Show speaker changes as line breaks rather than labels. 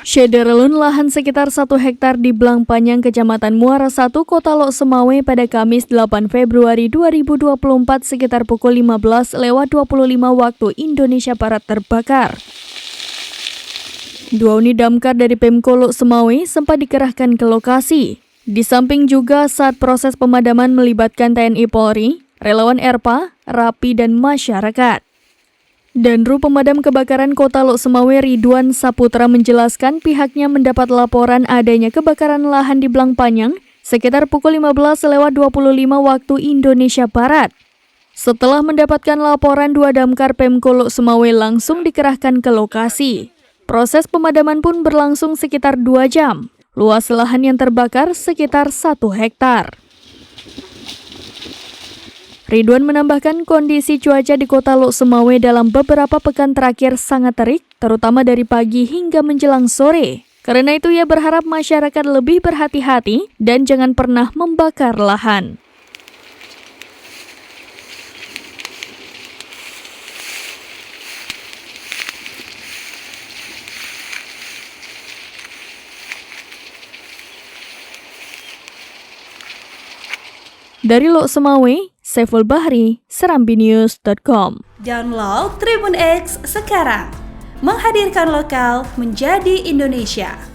Syederelun lahan sekitar 1 hektar di Blang Panjang, Kecamatan Muara 1, Kota Lok Semawe pada Kamis 8 Februari 2024 sekitar pukul 15.25 waktu Indonesia Barat terbakar. 2 unit damkar dari Pemko Lok Semawe sempat dikerahkan ke lokasi. Di samping juga saat proses pemadaman melibatkan TNI Polri, relawan ERPA, RAPI, dan masyarakat. Danru Pemadam Kebakaran Kota Lok Semawe Ridwan Saputra menjelaskan pihaknya mendapat laporan adanya kebakaran lahan di Blang Panjang sekitar pukul 15.25 waktu Indonesia Barat. Setelah mendapatkan laporan, 2 damkar Pemko Lok Semawe langsung dikerahkan ke lokasi. Proses pemadaman pun berlangsung sekitar 2 jam. Luas lahan yang terbakar sekitar 1 hektar. Ridwan menambahkan kondisi cuaca di Kota Lok Semawe dalam beberapa pekan terakhir sangat terik, terutama dari pagi hingga menjelang sore. Karena itu ia berharap masyarakat lebih berhati-hati dan jangan pernah membakar lahan. Dari Lok Semawe, Saiful Bahri, serambinews.com.
Download Tribun X sekarang, menghadirkan lokal menjadi Indonesia.